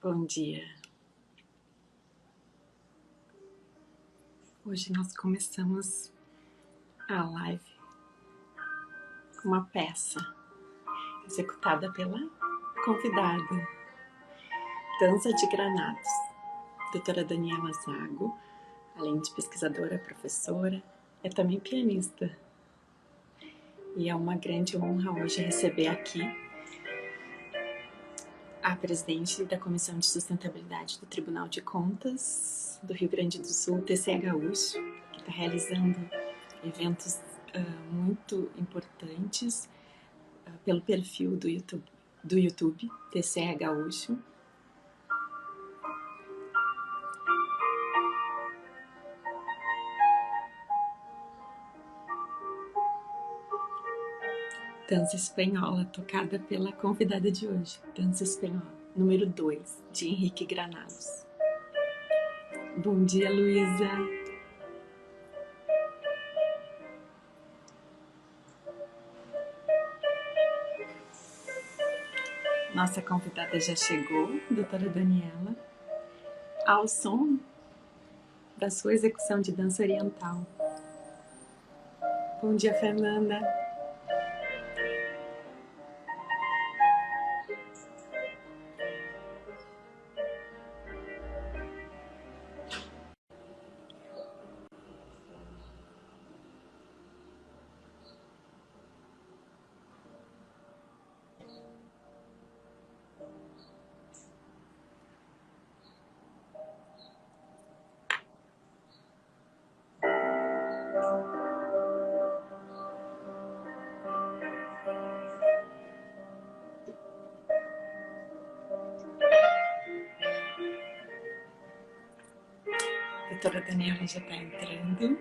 Bom dia. Hoje nós começamos a live com uma peça executada pela convidada, Dança de Granados, doutora Daniela Zago, além de pesquisadora, professora, é também pianista. E é uma grande honra hoje receber aqui a presidente da Comissão de Sustentabilidade do Tribunal de Contas do Rio Grande do Sul, TCE Gaúcho, que está realizando eventos muito importantes pelo perfil do YouTube TCE Gaúcho. Dança espanhola, tocada pela convidada de hoje, Dança Espanhola, número 2, de Henrique Granados. Bom dia, Luísa. Nossa convidada já chegou, doutora Daniela, ao som da sua execução de dança oriental. Bom dia, Fernanda. A doutora Daniela já está entrando.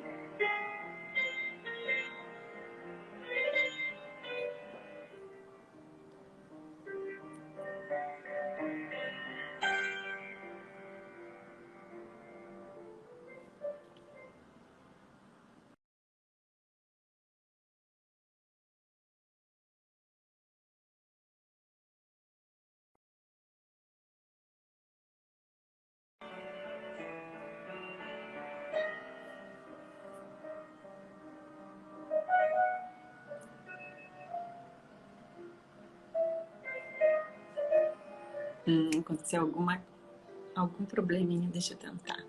Aconteceu algum probleminha, deixa eu tentar.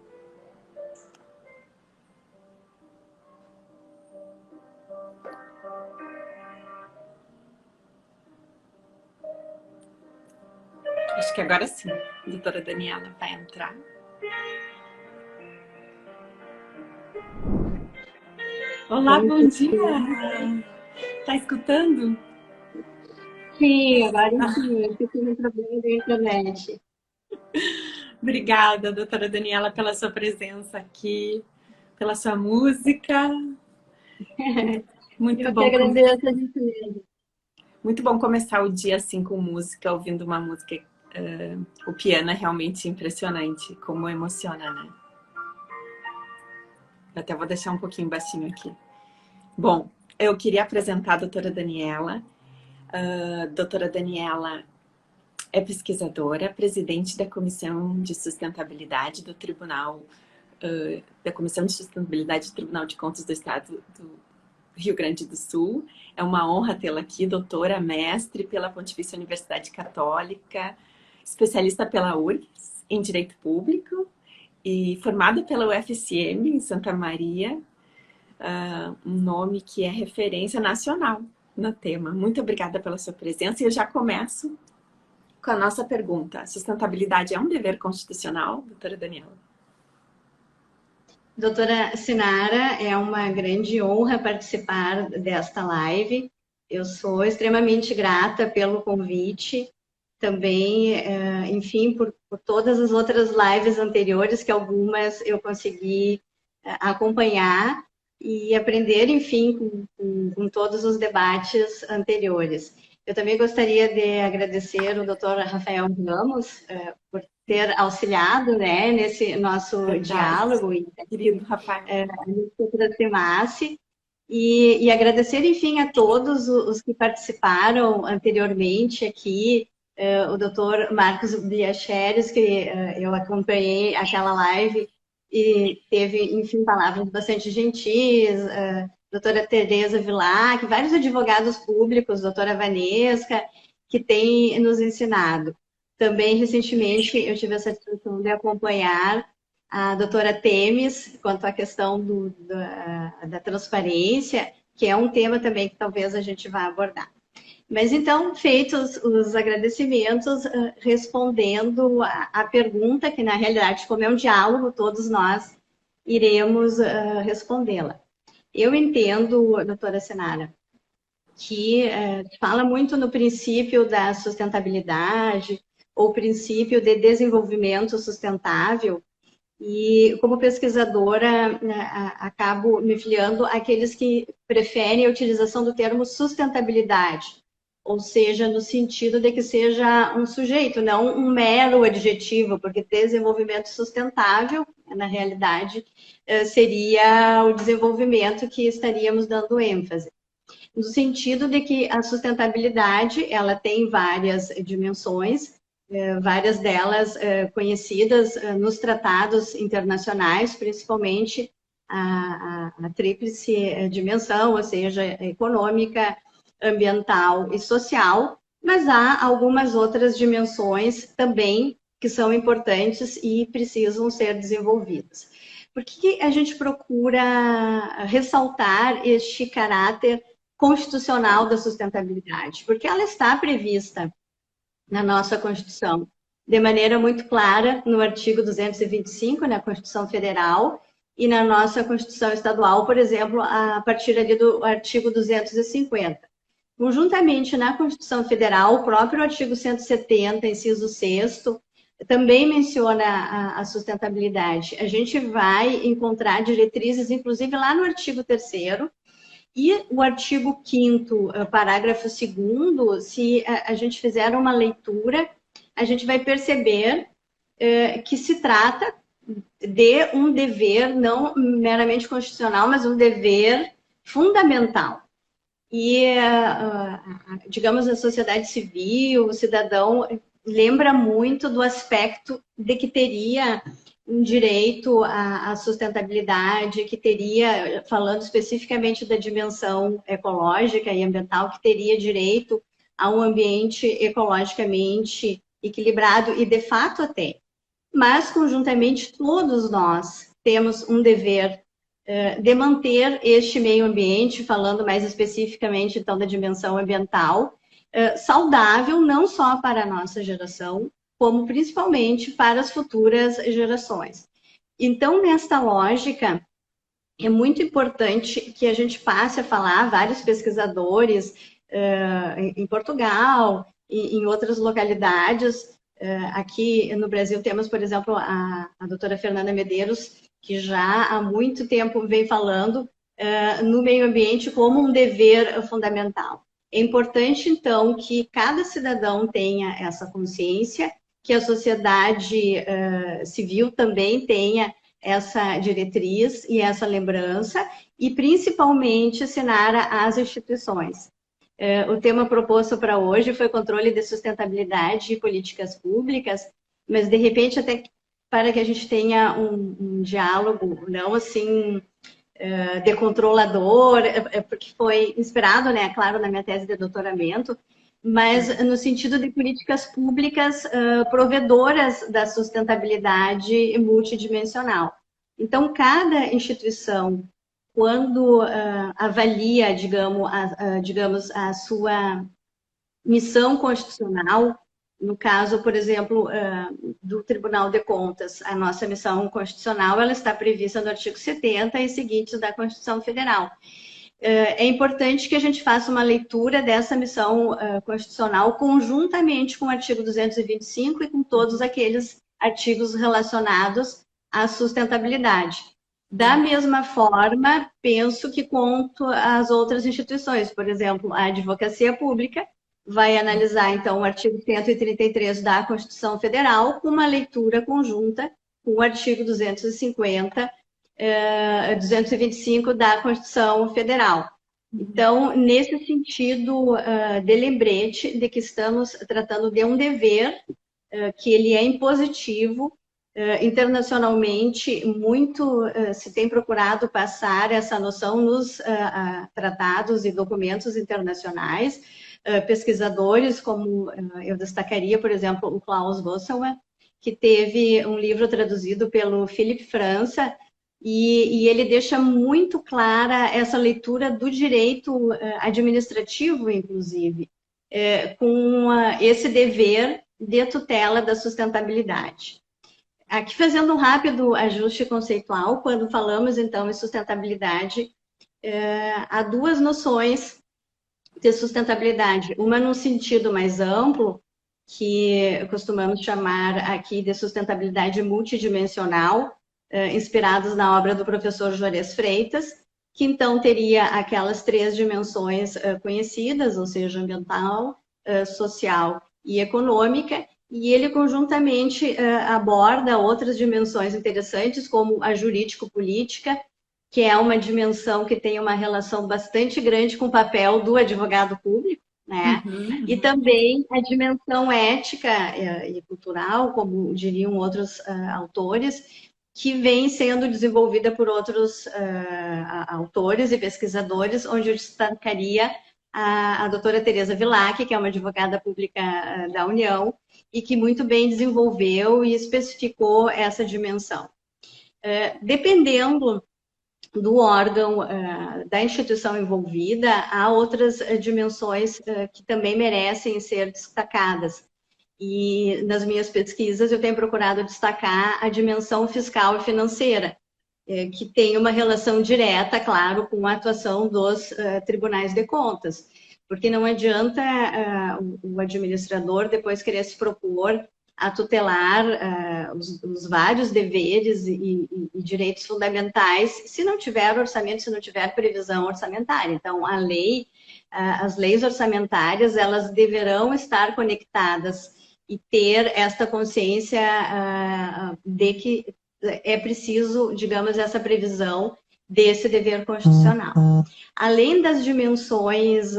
Acho que agora sim, a doutora Daniela vai entrar. Olá, bom dia! Tá escutando? Sim, agora sim, eu tive um problema da internet. Obrigada, doutora Daniela, pela sua presença aqui, pela sua música. Muito Eu que bom, agradeço a gentileza. muito bom começar o dia assim com música, ouvindo uma música. O piano é realmente impressionante, como emociona, né? Eu até vou deixar um pouquinho baixinho aqui. Bom, eu queria apresentar a doutora Daniela. Doutora Daniela é pesquisadora, presidente da Comissão de Sustentabilidade do Tribunal, da Comissão de Sustentabilidade do Tribunal de Contas do Estado do Rio Grande do Sul. É uma honra tê-la aqui, doutora, mestre pela Pontifícia Universidade Católica, especialista pela URGS em Direito Público e formada pela UFSM em Santa Maria, um nome que é referência nacional no tema. Muito obrigada pela sua presença e eu já começo com a nossa pergunta. Sustentabilidade é um dever constitucional, doutora Daniela? Doutora Sinara, é uma grande honra participar desta live. Eu sou extremamente grata pelo convite, também, enfim, por todas as outras lives anteriores, que algumas eu consegui acompanhar e aprender, enfim, com todos os debates anteriores. Eu também gostaria de agradecer o doutor Rafael Ramos por ter auxiliado, né, nesse nosso diálogo e querido Rafael, se aproximasse e agradecer, enfim, a todos os que participaram anteriormente aqui, o doutor Marcos Biacheres, que eu acompanhei aquela live e teve, enfim, palavras bastante gentis, doutora Tereza Vilac, vários advogados públicos, doutora Vanesca, que têm nos ensinado. Também, recentemente, eu tive a satisfação de acompanhar a doutora Temes quanto à questão da transparência, que é um tema também que talvez a gente vá abordar. Mas então, feitos os agradecimentos, respondendo a pergunta, que na realidade, como é um diálogo, todos nós iremos respondê-la. Eu entendo, doutora Sinara, que fala muito no princípio da sustentabilidade, ou princípio de desenvolvimento sustentável, e como pesquisadora, acabo me filiando àqueles que preferem a utilização do termo sustentabilidade, ou seja, no sentido de que seja um sujeito, não um mero adjetivo, porque desenvolvimento sustentável, na realidade, seria o desenvolvimento que estaríamos dando ênfase. No sentido de que a sustentabilidade, ela tem várias dimensões, várias delas conhecidas nos tratados internacionais, principalmente a tríplice dimensão, ou seja, econômica, ambiental e social, mas há algumas outras dimensões também que são importantes e precisam ser desenvolvidas. Por que a gente procura ressaltar este caráter constitucional da sustentabilidade? Porque ela está prevista na nossa Constituição de maneira muito clara no artigo 225, na Constituição Federal, e na nossa Constituição Estadual, por exemplo, a partir ali do artigo 250. Conjuntamente na Constituição Federal, o próprio artigo 170, inciso 6º, também menciona a sustentabilidade. A gente vai encontrar diretrizes, inclusive lá no artigo 3º, e o artigo 5º, parágrafo 2º, se a gente fizer uma leitura, a gente vai perceber que se trata de um dever, não meramente constitucional, mas um dever fundamental. E, digamos, a sociedade civil, o cidadão, lembra muito do aspecto de que teria um direito à sustentabilidade, que teria, falando especificamente da dimensão ecológica e ambiental, que teria direito a um ambiente ecologicamente equilibrado, e de fato até. Mas, conjuntamente, todos nós temos um dever de manter este meio ambiente, falando mais especificamente, então, da dimensão ambiental, saudável, não só para a nossa geração, como principalmente para as futuras gerações. Então, nesta lógica, é muito importante que a gente passe a falar, vários pesquisadores em Portugal e em outras localidades. Aqui no Brasil temos, por exemplo, a doutora Fernanda Medeiros, que já há muito tempo vem falando no meio ambiente como um dever fundamental. É importante, então, que cada cidadão tenha essa consciência, que a sociedade civil também tenha essa diretriz e essa lembrança, e principalmente ensinar às instituições. O tema proposto para hoje foi controle de sustentabilidade e políticas públicas, mas de repente até para que a gente tenha um diálogo não assim de controlador, porque foi inspirado, né, claro, na minha tese de doutoramento, mas no sentido de políticas públicas provedoras da sustentabilidade multidimensional. Então, cada instituição, quando avalia, digamos, a sua missão constitucional, no caso, por exemplo, do Tribunal de Contas, a nossa missão constitucional, ela está prevista no artigo 70 e seguintes da Constituição Federal. É importante que a gente faça uma leitura dessa missão constitucional conjuntamente com o artigo 225 e com todos aqueles artigos relacionados à sustentabilidade. Da mesma forma, penso que quanto às outras instituições, por exemplo, a Advocacia Pública, vai analisar, então, o artigo 133 da Constituição Federal com uma leitura conjunta com o artigo 225 da Constituição Federal. Então, nesse sentido de lembrete de que estamos tratando de um dever que ele é impositivo, internacionalmente muito se tem procurado passar essa noção nos tratados e documentos internacionais, pesquisadores como eu destacaria, por exemplo, o Klaus Bosselmann, que teve um livro traduzido pelo Philippe França, e ele deixa muito clara essa leitura do direito administrativo, inclusive, com esse dever de tutela da sustentabilidade. Aqui, fazendo um rápido ajuste conceitual, quando falamos, então, em sustentabilidade, há duas noções de sustentabilidade. Uma num sentido mais amplo, que costumamos chamar aqui de sustentabilidade multidimensional, inspirados na obra do professor Juarez Freitas, que então teria aquelas três dimensões conhecidas, ou seja, ambiental, social e econômica, e ele conjuntamente aborda outras dimensões interessantes, como a jurídico-política, que é uma dimensão que tem uma relação bastante grande com o papel do advogado público, né? E também a dimensão ética e cultural, como diriam outros autores, que vem sendo desenvolvida por outros autores e pesquisadores, onde eu destacaria a doutora Tereza Vilac, que é uma advogada pública da União, e que muito bem desenvolveu e especificou essa dimensão. Dependendo do órgão, da instituição envolvida, há outras dimensões que também merecem ser destacadas. E nas minhas pesquisas eu tenho procurado destacar a dimensão fiscal e financeira, que tem uma relação direta, claro, com a atuação dos tribunais de contas. Porque não adianta o administrador depois querer se propor a tutelar os vários deveres e direitos fundamentais se não tiver orçamento, se não tiver previsão orçamentária. Então, a lei, as leis orçamentárias, elas deverão estar conectadas e ter esta consciência de que é preciso, digamos, essa previsão desse dever constitucional. Além das dimensões,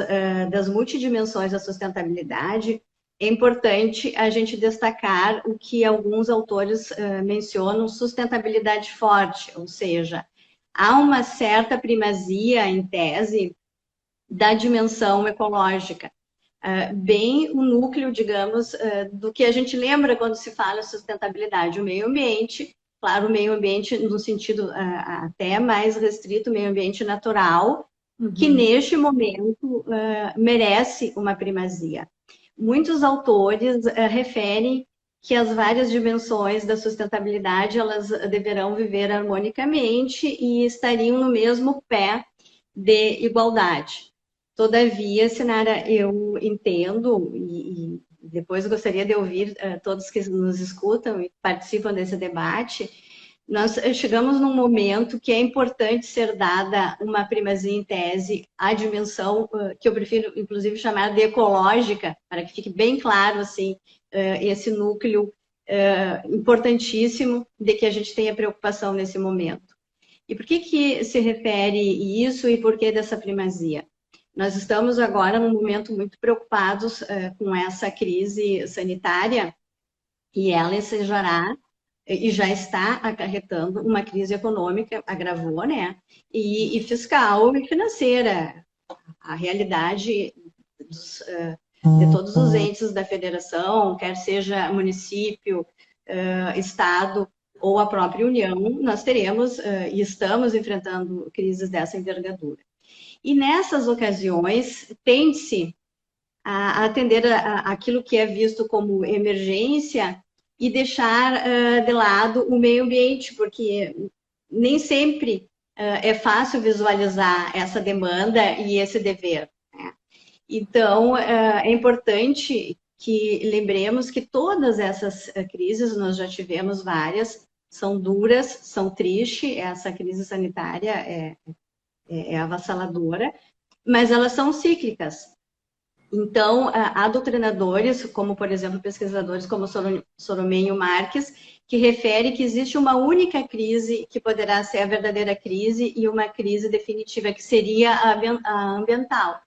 das multidimensões da sustentabilidade, é importante a gente destacar o que alguns autores mencionam, sustentabilidade forte, ou seja, há uma certa primazia, em tese, da dimensão ecológica. Bem o núcleo, digamos, do que a gente lembra quando se fala sustentabilidade, o meio ambiente, claro, o meio ambiente no sentido até mais restrito, o meio ambiente natural, que neste momento merece uma primazia. Muitos autores referem que as várias dimensões da sustentabilidade, elas deverão viver harmonicamente e estariam no mesmo pé de igualdade. Todavia, Sinara, eu entendo e depois gostaria de ouvir todos que nos escutam e participam desse debate. Nós chegamos num momento que é importante ser dada uma primazia em tese à dimensão que eu prefiro, inclusive, chamar de ecológica, para que fique bem claro, assim, esse núcleo importantíssimo de que a gente tenha preocupação nesse momento. E por que se refere isso e por que dessa primazia? Nós estamos agora num momento muito preocupados com essa crise sanitária e ela ensejará e já está acarretando uma crise econômica, agravou, né? E fiscal e financeira. A realidade de todos os entes da federação, quer seja município, estado ou a própria União, nós teremos e estamos enfrentando crises dessa envergadura. E nessas ocasiões, tende-se a atender aquilo que é visto como emergência e deixar de lado o meio ambiente, porque nem sempre é fácil visualizar essa demanda e esse dever, né? Então, é importante que lembremos que todas essas crises, nós já tivemos várias, são duras, são tristes, essa crise sanitária é avassaladora, mas elas são cíclicas. Então, há doutrinadores, como, por exemplo, pesquisadores como Soromenho Marques, que refere que existe uma única crise que poderá ser a verdadeira crise e uma crise definitiva, que seria a ambiental.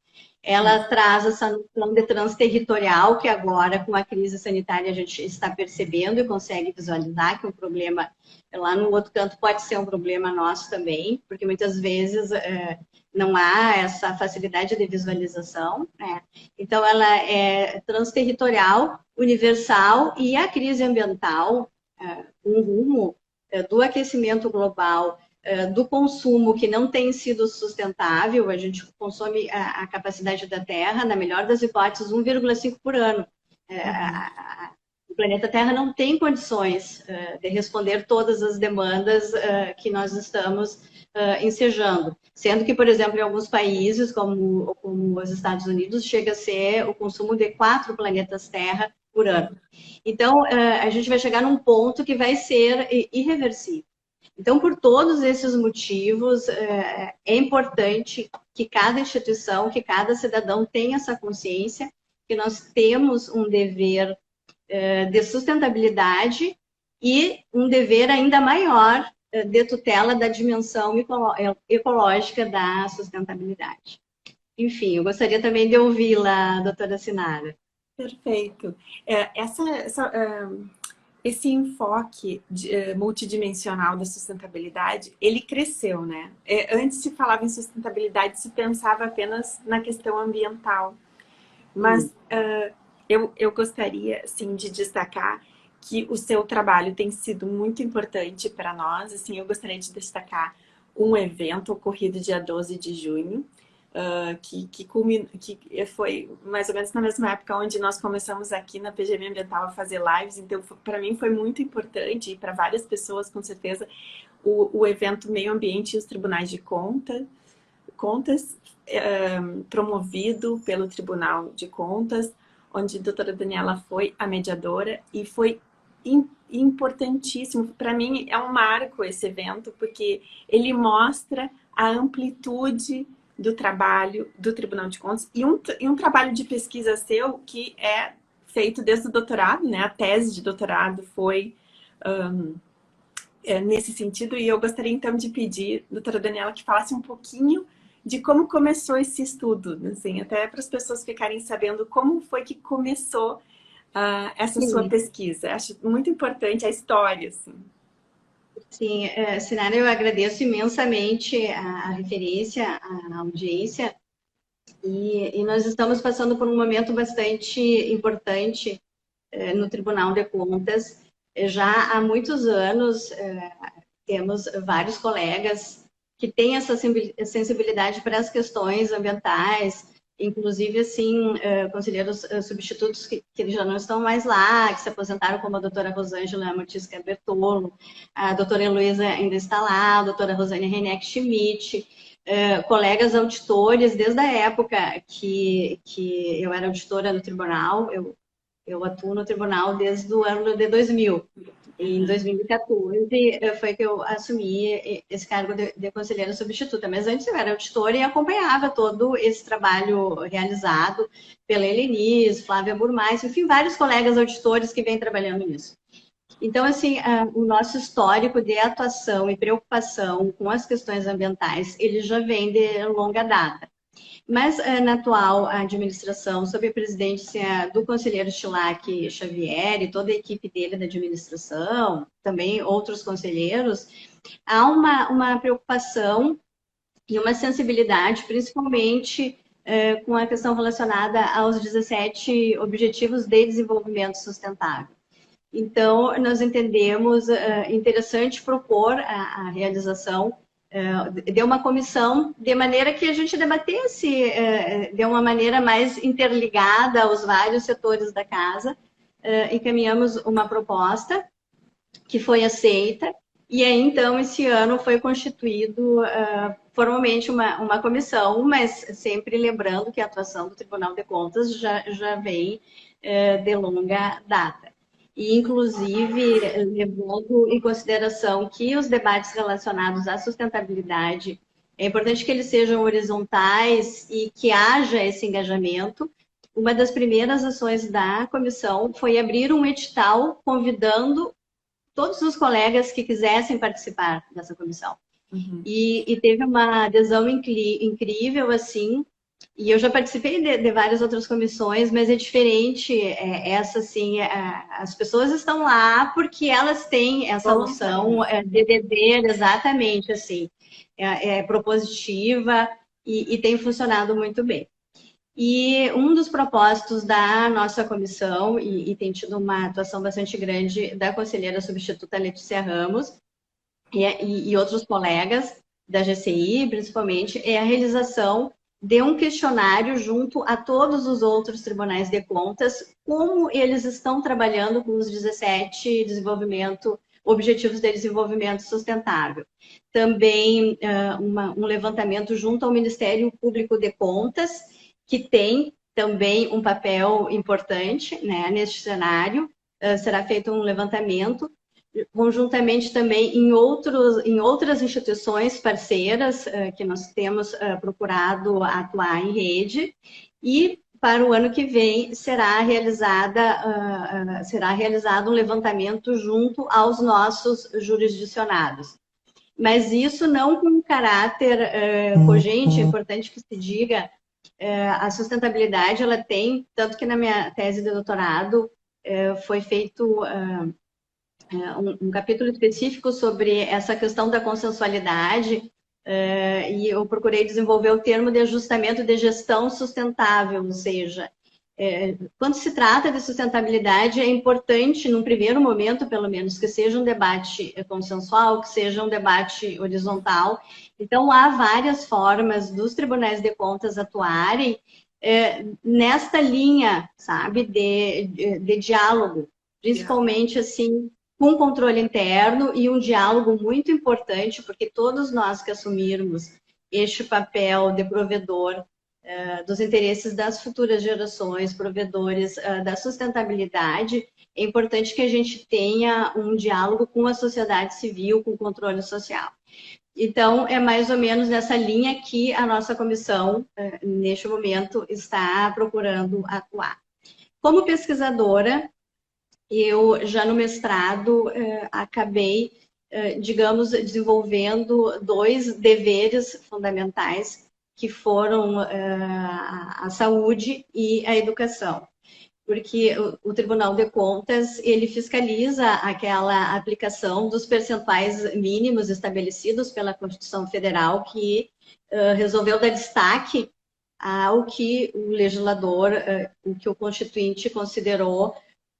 Ela traz essa noção de transterritorial, que agora, com a crise sanitária, a gente está percebendo e consegue visualizar que um problema lá no outro canto pode ser um problema nosso também, porque muitas vezes não há essa facilidade de visualização, né? Então, ela é transterritorial, universal, e a crise ambiental, um rumo do aquecimento global, do consumo que não tem sido sustentável, a gente consome a capacidade da Terra, na melhor das hipóteses, 1,5 por ano. O planeta Terra não tem condições de responder todas as demandas que nós estamos ensejando. Sendo que, por exemplo, em alguns países, como os Estados Unidos, chega a ser o consumo de 4 planetas Terra por ano. Então, a gente vai chegar num ponto que vai ser irreversível. Então, por todos esses motivos, é importante que cada instituição, que cada cidadão tenha essa consciência que nós temos um dever de sustentabilidade e um dever ainda maior de tutela da dimensão ecológica da sustentabilidade. Enfim, eu gostaria também de ouvi-la, doutora Sinara. Perfeito. Esse enfoque multidimensional da sustentabilidade, ele cresceu, né? Antes se falava em sustentabilidade, se pensava apenas na questão ambiental. Mas eu gostaria, assim, de destacar que o seu trabalho tem sido muito importante para nós. Assim, eu gostaria de destacar um evento ocorrido dia 12 de junho, que foi mais ou menos na mesma época onde nós começamos aqui na PGM Ambiental a fazer lives. Então, para mim foi muito importante, e para várias pessoas, com certeza, o evento Meio Ambiente e os Tribunais de Contas, promovido pelo Tribunal de Contas, onde a doutora Daniela foi a mediadora, e foi importantíssimo. Para mim é um marco esse evento, porque ele mostra a amplitude do trabalho do Tribunal de Contas e um trabalho de pesquisa seu que é feito desde o doutorado, né? A tese de doutorado foi nesse sentido, e eu gostaria então de pedir, doutora Daniela, que falasse um pouquinho de como começou esse estudo, assim, até para as pessoas ficarem sabendo como foi que começou essa sua pesquisa. Acho muito importante a história, assim. Sim, Sinara, eu agradeço imensamente a referência, a audiência, e nós estamos passando por um momento bastante importante no Tribunal de Contas. Já há muitos anos, temos vários colegas que têm essa sensibilidade para as questões ambientais, inclusive, assim, conselheiros substitutos que já não estão mais lá, que se aposentaram, como a doutora Rosângela Motisca Bertolo, a doutora Heloísa ainda está lá, a doutora Rosane Reneck Schmidt, colegas auditores, desde a época que eu era auditora no tribunal. Eu atuo no tribunal desde o ano de 2000. Em 2014 foi que eu assumi esse cargo de conselheira substituta. Mas antes eu era auditora e acompanhava todo esse trabalho realizado pela Helenise, Flávia Burmais, enfim, vários colegas auditores que vêm trabalhando nisso. Então, assim, o nosso histórico de atuação e preocupação com as questões ambientais, ele já vem de longa data. Mas na atual administração, sob a presidência do conselheiro Chilac Xavier e toda a equipe dele da administração, também outros conselheiros, há uma preocupação e uma sensibilidade, principalmente com a questão relacionada aos 17 Objetivos de Desenvolvimento Sustentável. Então, nós entendemos interessante propor a realização de uma comissão, de maneira que a gente debatesse de uma maneira mais interligada aos vários setores da casa. Encaminhamos uma proposta que foi aceita, e aí, então, esse ano foi constituído formalmente uma comissão, mas sempre lembrando que a atuação do Tribunal de Contas já vem de longa data. E, inclusive, levando em consideração que os debates relacionados à sustentabilidade, é importante que eles sejam horizontais e que haja esse engajamento, uma das primeiras ações da comissão foi abrir um edital convidando todos os colegas que quisessem participar dessa comissão. E teve uma adesão incrível, assim, e eu já participei de várias outras comissões, mas é diferente, essa, assim, as pessoas estão lá porque elas têm essa noção de dever, exatamente, assim, é propositiva e tem funcionado muito bem. E um dos propósitos da nossa comissão, e tem tido uma atuação bastante grande da conselheira substituta Letícia Ramos e outros colegas da GCI, principalmente, é a realização de um questionário junto a todos os outros tribunais de contas, como eles estão trabalhando com os 17 Objetivos de Desenvolvimento Sustentável. Também um levantamento junto ao Ministério Público de Contas, que tem também um papel importante, né, neste cenário. Será feito um levantamento, conjuntamente também em outras instituições parceiras que nós temos procurado atuar em rede, e para o ano que vem será realizado um levantamento junto aos nossos jurisdicionados. Mas isso não com caráter cogente, é importante que se diga, a sustentabilidade, ela tem, tanto que na minha tese de doutorado foi feito um capítulo específico sobre essa questão da consensualidade, e eu procurei desenvolver o termo de ajustamento de gestão sustentável, ou seja, quando se trata de sustentabilidade, é importante, num primeiro momento, pelo menos, que seja um debate consensual, que seja um debate horizontal. Então, há várias formas dos tribunais de contas atuarem nesta linha, sabe, de diálogo, principalmente, assim, com controle interno e um diálogo muito importante, porque todos nós que assumirmos este papel de provedor dos interesses das futuras gerações, provedores da sustentabilidade, é importante que a gente tenha um diálogo com a sociedade civil, com o controle social. Então, é mais ou menos nessa linha que a nossa comissão, neste momento, está procurando atuar. Como pesquisadora, eu já no mestrado acabei, digamos, desenvolvendo 2 deveres fundamentais, que foram a saúde e a educação. Porque o Tribunal de Contas, ele fiscaliza aquela aplicação dos percentuais mínimos estabelecidos pela Constituição Federal, que resolveu dar destaque ao que o legislador, o que o Constituinte considerou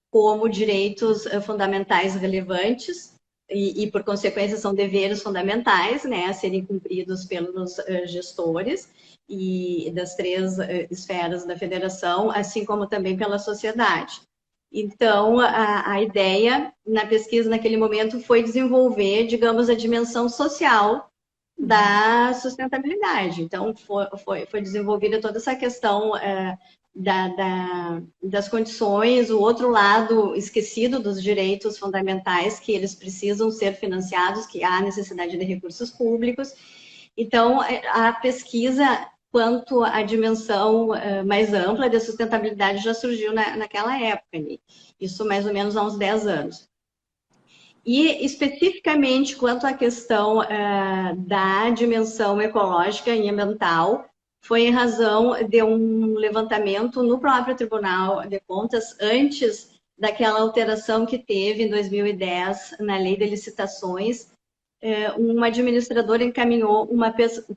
como direitos fundamentais relevantes, e por consequência são deveres fundamentais, né, a serem cumpridos pelos gestores e das 3 esferas da federação, assim como também pela sociedade. Então, a ideia na pesquisa naquele momento foi desenvolver, digamos, a dimensão social da sustentabilidade. Então, foi desenvolvida toda essa questão das condições, o outro lado esquecido dos direitos fundamentais, que eles precisam ser financiados, que há necessidade de recursos públicos. Então, a pesquisa quanto à dimensão mais ampla da sustentabilidade já surgiu naquela época, né? Isso mais ou menos há uns 10 anos. E, especificamente, quanto à questão da dimensão ecológica e ambiental, foi em razão de um levantamento no próprio Tribunal de Contas, antes daquela alteração que teve em 2010 na Lei de Licitações. Uma administradora encaminhou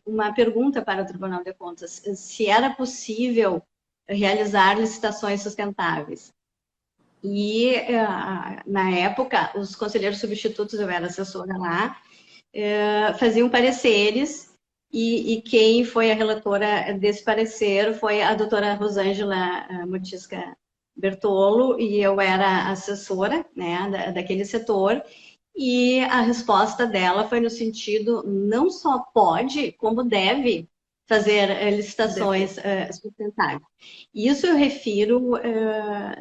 uma pergunta para o Tribunal de Contas, se era possível realizar licitações sustentáveis. E, na época, os conselheiros substitutos, eu era assessora lá, faziam pareceres, e quem foi a relatora desse parecer foi a doutora Rosângela Mutisca Bertolo, e eu era assessora, né, daquele setor, e a resposta dela foi no sentido, não só pode, como deve fazer licitações sustentáveis. Isso eu refiro,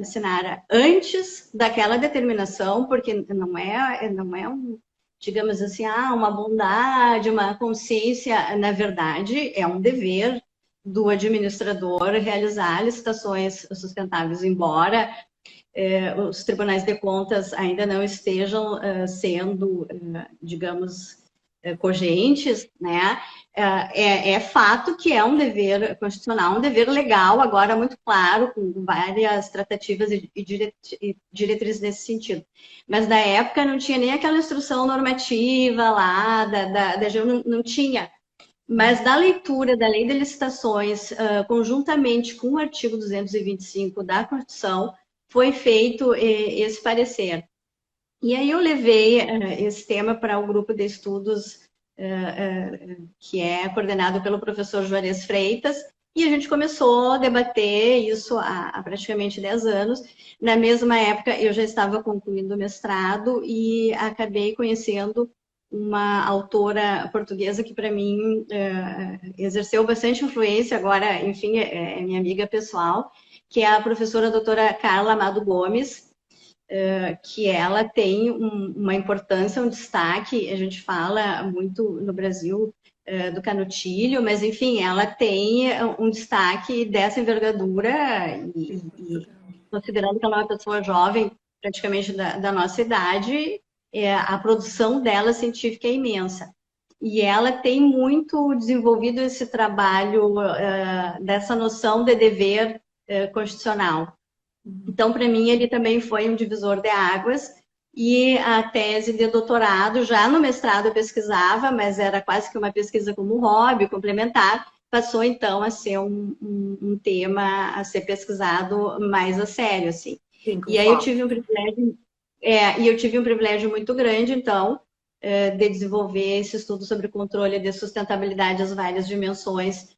Sinara, antes daquela determinação, porque não é um, digamos assim, uma bondade, uma consciência, na verdade, é um dever do administrador realizar licitações sustentáveis, embora os tribunais de contas ainda não estejam sendo, digamos, cogentes, né? É fato que é um dever constitucional, um dever legal, agora muito claro, com várias tratativas e diretrizes nesse sentido. Mas na época não tinha nem aquela instrução normativa lá, da não tinha. Mas da leitura da Lei de Licitações, conjuntamente com o artigo 225 da Constituição, foi feito esse parecer. E aí eu levei esse tema para o grupo de estudos que é coordenado pelo professor Juarez Freitas, e a gente começou a debater isso há praticamente 10 anos. Na mesma época, eu já estava concluindo o mestrado e acabei conhecendo uma autora portuguesa que, para mim, exerceu bastante influência, agora, enfim, é minha amiga pessoal, que é a professora doutora Carla Amado Gomes, que ela tem uma importância, um destaque, a gente fala muito no Brasil do canutilho, mas enfim, ela tem um destaque dessa envergadura e considerando que ela é uma pessoa jovem, praticamente da nossa idade, a produção dela científica é imensa. E ela tem muito desenvolvido esse trabalho dessa noção de dever constitucional. Então, para mim, ele também foi um divisor de águas. E a tese de doutorado, já no mestrado eu pesquisava, mas era quase que uma pesquisa como hobby, complementar, passou então a ser um tema a ser pesquisado mais a sério, assim. Sim, e aí eu tive um privilégio, muito grande, então, de desenvolver esse estudo sobre controle de sustentabilidade às várias dimensões,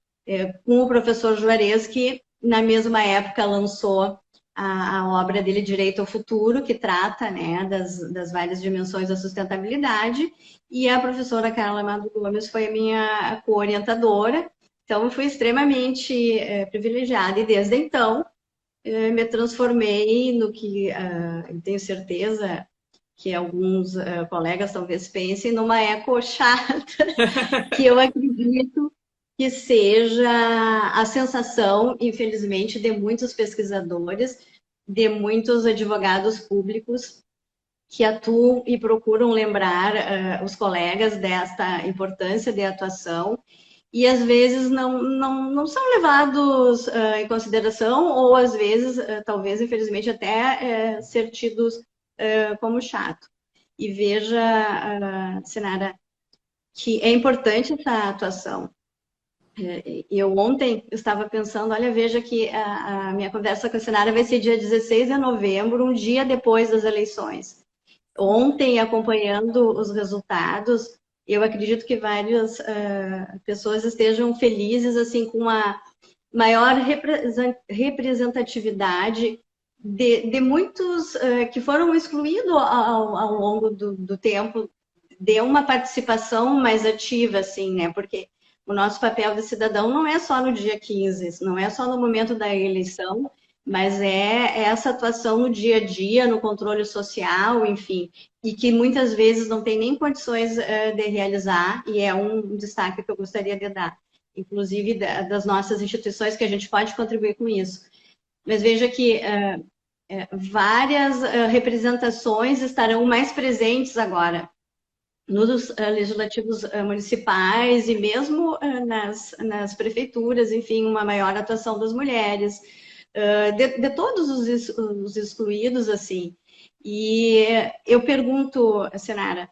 com o professor Juarez, que na mesma época lançou a obra dele, Direito ao Futuro, que trata, né, das várias dimensões da sustentabilidade, e a professora Carla Amado Gomes foi a minha co-orientadora, então eu fui extremamente privilegiada, e desde então me transformei no que eu tenho certeza que alguns colegas talvez pensem, numa eco chata, que eu acredito que seja a sensação, infelizmente, de muitos pesquisadores, de muitos advogados públicos que atuam e procuram lembrar os colegas desta importância de atuação e às vezes não são levados em consideração ou às vezes, talvez, infelizmente, até ser tidos como chato. E veja, Sinara, que é importante essa atuação. Eu ontem estava pensando, olha, veja que a minha conversa com a Sinara vai ser dia 16 de novembro, um dia depois das eleições. Ontem, acompanhando os resultados, eu acredito que várias pessoas estejam felizes, assim, com uma maior representatividade de muitos que foram excluídos ao longo do tempo, de uma participação mais ativa, assim, né? Porque o nosso papel de cidadão não é só no dia 15, não é só no momento da eleição, mas é essa atuação no dia a dia, no controle social, enfim, e que muitas vezes não tem nem condições de realizar, e é um destaque que eu gostaria de dar, inclusive das nossas instituições, que a gente pode contribuir com isso. Mas veja que várias representações estarão mais presentes agora, nos legislativos municipais e mesmo nas prefeituras, enfim, uma maior atuação das mulheres, de todos os excluídos, assim. E eu pergunto, Senara,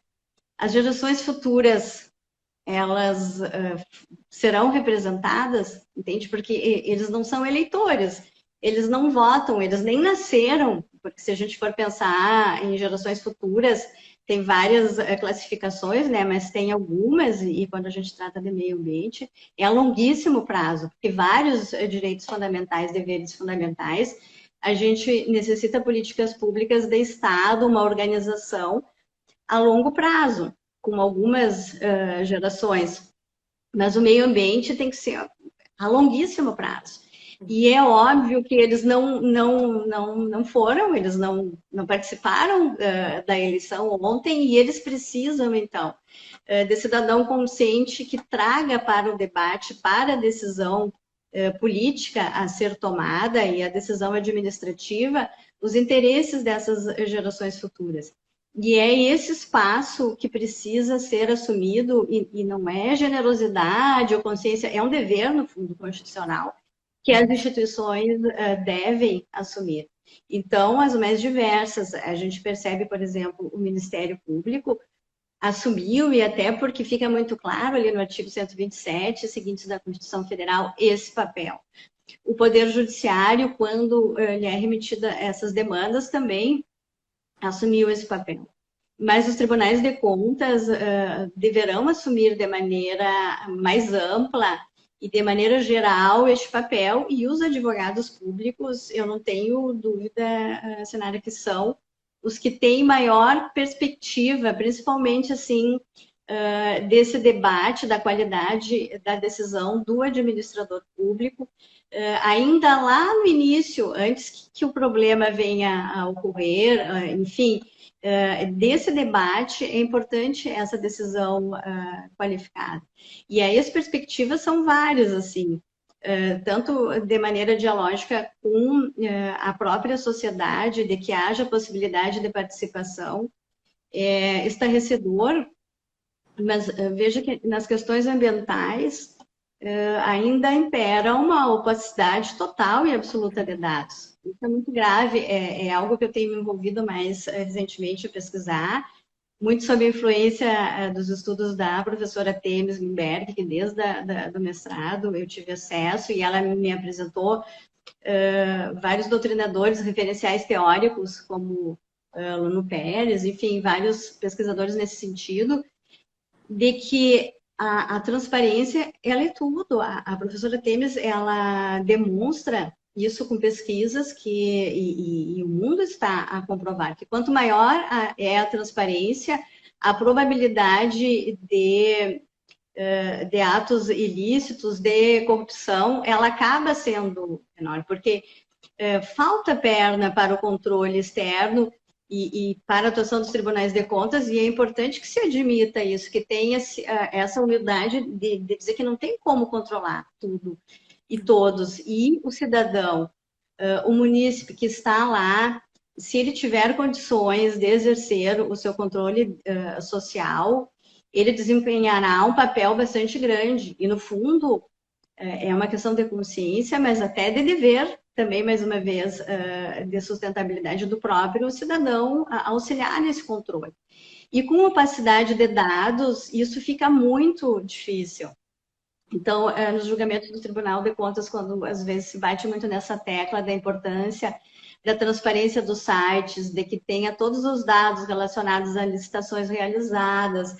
as gerações futuras, elas serão representadas, entende? Porque eles não são eleitores, eles não votam, eles nem nasceram, porque se a gente for pensar em gerações futuras, tem várias classificações, né? Mas tem algumas, e quando a gente trata de meio ambiente, é a longuíssimo prazo, porque vários direitos fundamentais, deveres fundamentais, a gente necessita políticas públicas de Estado, uma organização a longo prazo, com algumas gerações. Mas o meio ambiente tem que ser a longuíssimo prazo. E é óbvio que eles não foram, eles não participaram da eleição ontem, e eles precisam, então, de cidadão consciente que traga para o debate, para a decisão política a ser tomada e a decisão administrativa, os interesses dessas gerações futuras. E é esse espaço que precisa ser assumido, e não é generosidade ou consciência, é um dever, no fundo, constitucional, que as instituições devem assumir. Então, as mais diversas, a gente percebe, por exemplo, o Ministério Público assumiu, e até porque fica muito claro ali no artigo 127, seguintes da Constituição Federal, esse papel. O Poder Judiciário, quando lhe é remetida essas demandas, também assumiu esse papel. Mas os tribunais de contas deverão assumir de maneira mais ampla e de maneira geral este papel, e os advogados públicos, eu não tenho dúvida, Sinara, que são os que têm maior perspectiva, principalmente assim, desse debate da qualidade da decisão do administrador público, ainda lá no início, antes que o problema venha a ocorrer, enfim, desse debate, é importante essa decisão qualificada. E aí as perspectivas são várias, assim, tanto de maneira dialógica com a própria sociedade, de que haja possibilidade de participação, estarrecedor, mas veja que nas questões ambientais ainda impera uma opacidade total e absoluta de dados. Isso é muito grave, é algo que eu tenho me envolvido mais recentemente a pesquisar, muito sob a influência dos estudos da professora Temis Limberg, que desde do mestrado eu tive acesso, e ela me apresentou vários doutrinadores referenciais teóricos, como Luno Pérez, enfim, vários pesquisadores nesse sentido, de que a transparência, ela é tudo. A professora Temis, ela demonstra isso com pesquisas e o mundo está a comprovar que quanto maior é a transparência, a probabilidade de atos ilícitos, de corrupção, ela acaba sendo menor, porque falta perna para o controle externo e para a atuação dos tribunais de contas, e é importante que se admita isso, que tenha essa humildade de dizer que não tem como controlar tudo e todos, e o cidadão, o munícipe que está lá, se ele tiver condições de exercer o seu controle social, ele desempenhará um papel bastante grande, e no fundo é uma questão de consciência, mas até de dever, também, mais uma vez, de sustentabilidade do próprio cidadão auxiliar nesse controle. E com opacidade de dados, isso fica muito difícil. Então, nos julgamentos do Tribunal de Contas, quando às vezes se bate muito nessa tecla da importância da transparência dos sites, de que tenha todos os dados relacionados a licitações realizadas,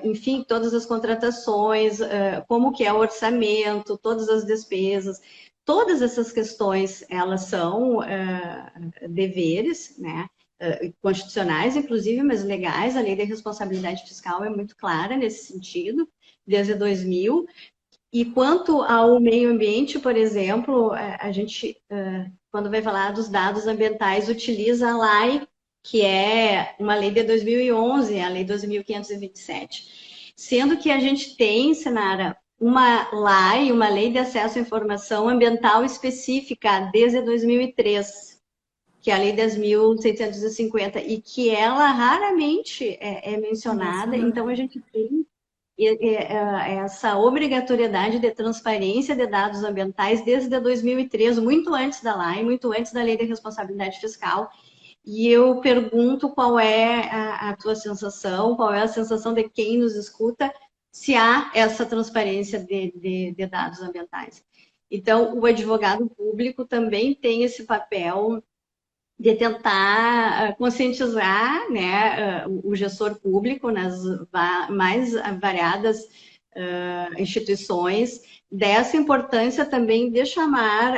enfim, todas as contratações, como que é o orçamento, todas as despesas, todas essas questões, elas são deveres, né, constitucionais, inclusive, mas legais. A lei da responsabilidade fiscal é muito clara nesse sentido, desde 2000. E quanto ao meio ambiente, por exemplo, a gente, quando vai falar dos dados ambientais, utiliza a LAI, que é uma lei de 2011, a lei 2.527. Sendo que a gente tem, Sinara, uma LAI, uma Lei de Acesso à Informação Ambiental específica desde 2003, que é a Lei 10.650, e que ela raramente é mencionada. Então, a gente tem essa obrigatoriedade de transparência de dados ambientais desde 2003, muito antes da LAI, muito antes da Lei de Responsabilidade Fiscal. E eu pergunto qual é a tua sensação, qual é a sensação de quem nos escuta, se há essa transparência de dados ambientais. Então, o advogado público também tem esse papel de tentar conscientizar, né, o gestor público nas mais variadas instituições, dessa importância também de chamar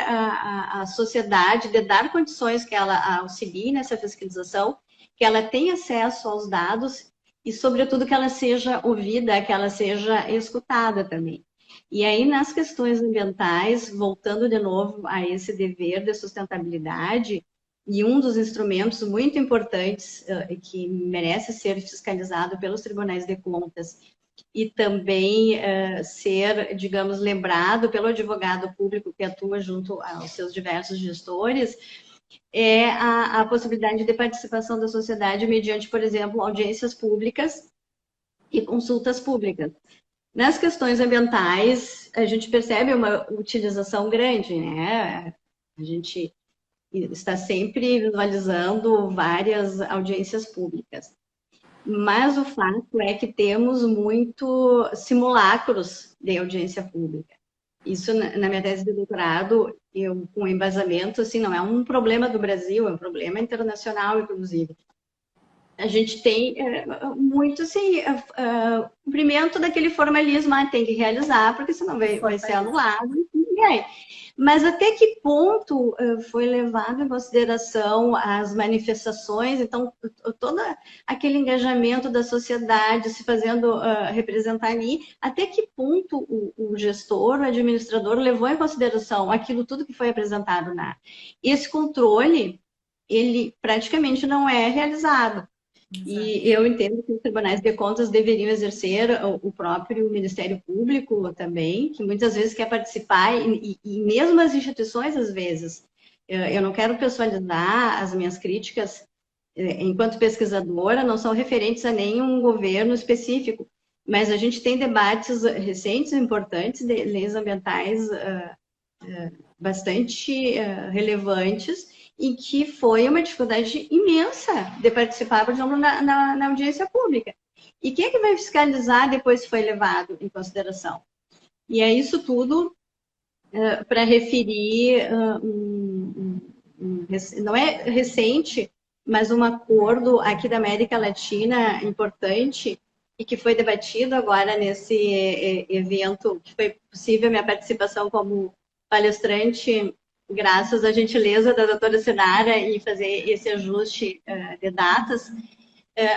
a sociedade, de dar condições que ela auxilie nessa fiscalização, que ela tenha acesso aos dados e, sobretudo, que ela seja ouvida, que ela seja escutada também. E aí, nas questões ambientais, voltando de novo a esse dever de sustentabilidade, e um dos instrumentos muito importantes que merece ser fiscalizado pelos tribunais de contas, e também ser, digamos, lembrado pelo advogado público que atua junto aos seus diversos gestores, é a possibilidade de participação da sociedade mediante, por exemplo, audiências públicas e consultas públicas. Nas questões ambientais, a gente percebe uma utilização grande, né? A gente está sempre visualizando várias audiências públicas. Mas o fato é que temos muito simulacros de audiência pública. Isso, na minha tese de doutorado, eu, com embasamento, assim, não é um problema do Brasil, é um problema internacional, inclusive. A gente tem muito, assim, cumprimento daquele formalismo, tem que realizar, porque senão vai ser anulado, e aí. Mas até que ponto foi levado em consideração as manifestações, então todo aquele engajamento da sociedade se fazendo representar ali, até que ponto o gestor, o administrador levou em consideração aquilo tudo que foi apresentado na... Esse controle, ele praticamente não é realizado. E eu entendo que os tribunais de contas deveriam exercer o próprio Ministério Público também, que muitas vezes quer participar, e mesmo as instituições, às vezes. Eu não quero pessoalizar as minhas críticas, enquanto pesquisadora, não são referentes a nenhum governo específico, mas a gente tem debates recentes, importantes, de leis ambientais bastante relevantes, em que foi uma dificuldade imensa de participar, por exemplo, na audiência pública. E quem é que vai fiscalizar depois que foi levado em consideração? E é isso tudo para referir, não é recente, mas um acordo aqui da América Latina importante e que foi debatido agora nesse evento, que foi possível a minha participação como palestrante, graças à gentileza da doutora Sinara e fazer esse ajuste de datas,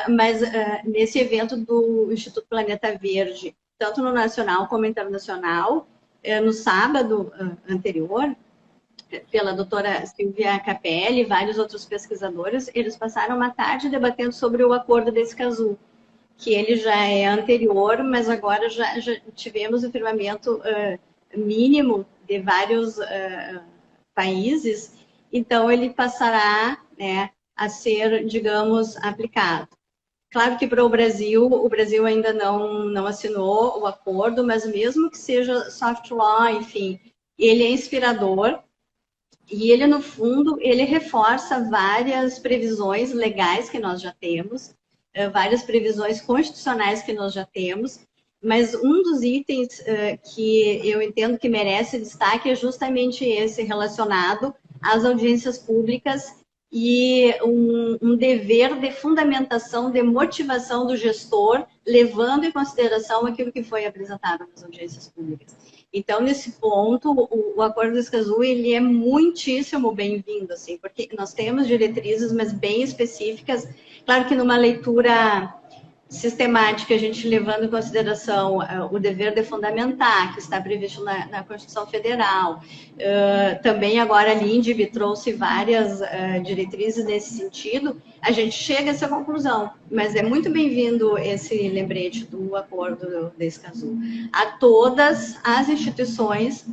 mas nesse evento do Instituto Planeta Verde, tanto no nacional como internacional, no sábado anterior, pela doutora Silvia Capelli e vários outros pesquisadores, eles passaram uma tarde debatendo sobre o acordo de Escazú, que ele já é anterior, mas agora já tivemos o firmamento mínimo de vários países, então ele passará, né, a ser, digamos, aplicado. Claro que para o Brasil ainda não assinou o acordo, mas mesmo que seja soft law, enfim, ele é inspirador e ele, no fundo, ele reforça várias previsões legais que nós já temos, várias previsões constitucionais que nós já temos, mas um dos itens que eu entendo que merece destaque é justamente esse relacionado às audiências públicas e um dever de fundamentação, de motivação do gestor, levando em consideração aquilo que foi apresentado nas audiências públicas. Então, nesse ponto, o Acordo do Escazú, ele é muitíssimo bem-vindo, assim, porque nós temos diretrizes, mas bem específicas. Claro que numa leitura sistemática, a gente levando em consideração o dever de fundamentar, que está previsto na Constituição Federal. Também agora a LINDB trouxe várias diretrizes nesse sentido, a gente chega a essa conclusão, mas é muito bem-vindo esse lembrete do Acordo de Escazú. A todas as instituições,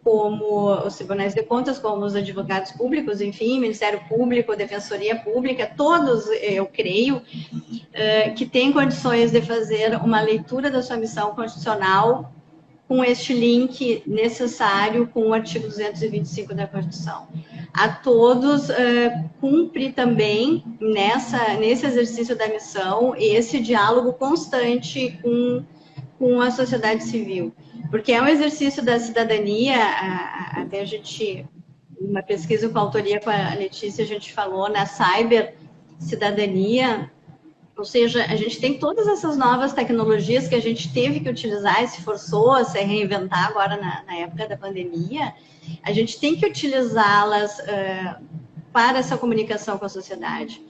como os tribunais de contas, como os advogados públicos, enfim, Ministério Público, Defensoria Pública, todos, eu creio, que têm condições de fazer uma leitura da sua missão constitucional com este link necessário com o artigo 225 da Constituição. A todos, cumpre também, nesse exercício da missão, esse diálogo constante com a sociedade civil. Porque é um exercício da cidadania, até a gente, uma pesquisa com a autoria com a Letícia, a gente falou na cybercidadania, ou seja, a gente tem todas essas novas tecnologias que a gente teve que utilizar e se forçou a se reinventar agora na época da pandemia, a gente tem que utilizá-las para essa comunicação com a sociedade.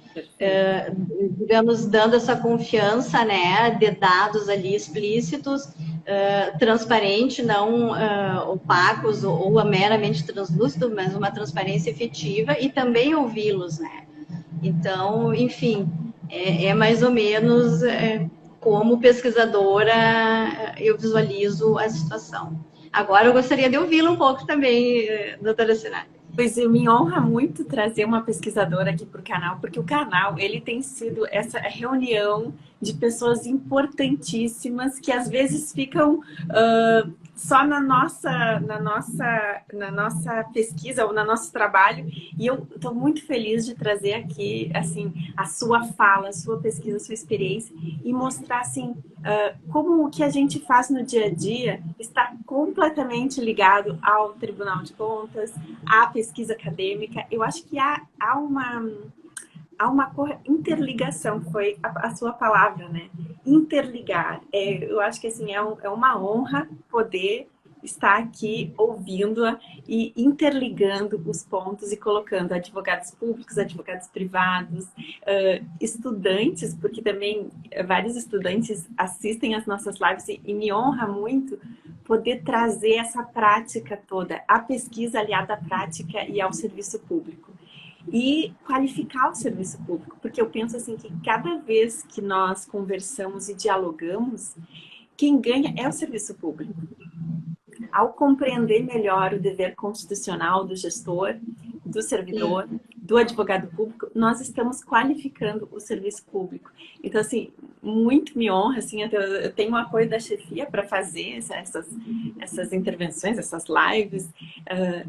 Digamos, dando essa confiança, né, de dados ali explícitos, transparente, não opacos ou meramente translúcido, mas uma transparência efetiva e também ouvi-los, né? Então, enfim, é mais ou menos como pesquisadora, eu visualizo a situação. Agora eu gostaria de ouvi-la um pouco também, doutora Sinara. Pois me honra muito trazer uma pesquisadora aqui para o canal, porque o canal ele tem sido essa reunião de pessoas importantíssimas que às vezes ficam só na nossa pesquisa ou no nosso trabalho. E eu estou muito feliz de trazer aqui assim a sua fala, a sua pesquisa, a sua experiência e mostrar assim como o que a gente faz no dia a dia está completamente ligado ao Tribunal de Contas, à pesquisa acadêmica. Eu acho que há uma interligação, foi a sua palavra, né? Interligar. Eu acho que assim, é uma honra poder estar aqui ouvindo-a e interligando os pontos e colocando advogados públicos, advogados privados, estudantes, porque também vários estudantes assistem às nossas lives e me honra muito poder trazer essa prática toda, a pesquisa aliada à prática e ao serviço público. E qualificar o serviço público, porque eu penso assim que cada vez que nós conversamos e dialogamos, quem ganha é o serviço público. Ao compreender melhor o dever constitucional do gestor, do servidor, do advogado público, nós estamos qualificando o serviço público. Então, assim, muito me honra, assim, eu tenho o apoio da chefia para fazer essas intervenções, essas lives,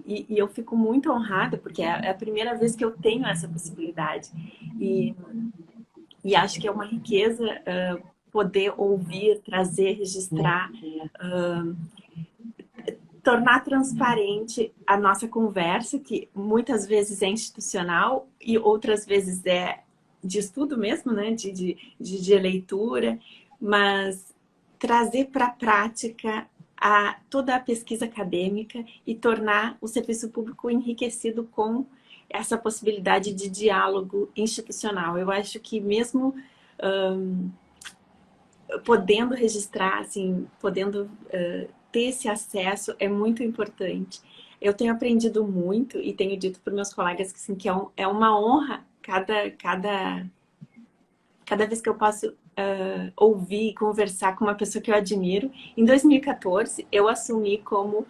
e eu fico muito honrada, porque é a primeira vez que eu tenho essa possibilidade. E acho que é uma riqueza poder ouvir, trazer, registrar, tornar transparente a nossa conversa, que muitas vezes é institucional e outras vezes é de estudo mesmo, né? de leitura, mas trazer para a prática toda a pesquisa acadêmica e tornar o serviço público enriquecido com essa possibilidade de diálogo institucional. Eu acho que mesmo podendo registrar, assim, podendo ter esse acesso é muito importante. Eu tenho aprendido muito e tenho dito para os meus colegas que, assim, que é uma honra cada vez que eu posso ouvir e conversar com uma pessoa que eu admiro. Em 2014, eu assumi como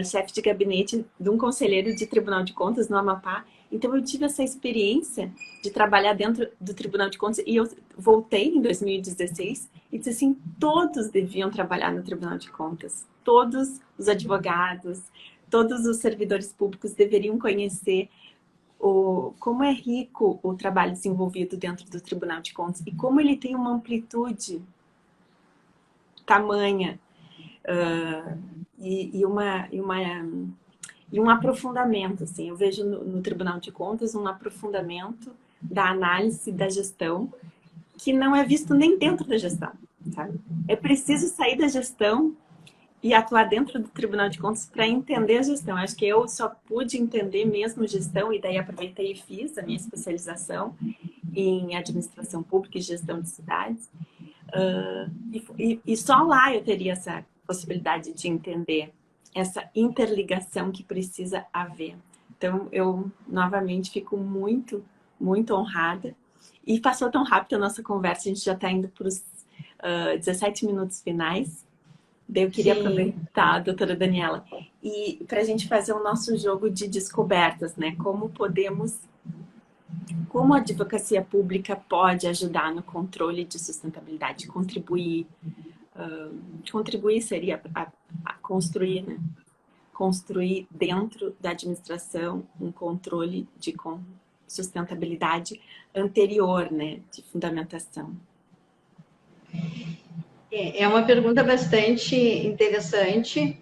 chefe de gabinete de um conselheiro de Tribunal de Contas no Amapá. Então, eu tive essa experiência de trabalhar dentro do Tribunal de Contas e eu voltei em 2016 e disse assim, todos deviam trabalhar no Tribunal de Contas. Todos os advogados, todos os servidores públicos deveriam conhecer como é rico o trabalho desenvolvido dentro do Tribunal de Contas e como ele tem uma amplitude tamanha e um aprofundamento. Assim. Eu vejo no Tribunal de Contas um aprofundamento da análise da gestão que não é visto nem dentro da gestão. Sabe? É preciso sair da gestão e atuar dentro do Tribunal de Contas para entender a gestão. Acho que eu só pude entender mesmo gestão e daí aproveitei e fiz a minha especialização em administração pública e gestão de cidades. E só lá eu teria essa possibilidade de entender essa interligação que precisa haver. Então, eu novamente fico muito, muito honrada. E passou tão rápido a nossa conversa, a gente já está indo para os 17 minutos finais. Daí eu queria aproveitar, doutora Daniela, e para a gente fazer o nosso jogo de descobertas, né? Como a advocacia pública pode ajudar no controle de sustentabilidade, contribuir seria a construir, né? Construir dentro da administração um controle de sustentabilidade anterior, né? De fundamentação. É uma pergunta bastante interessante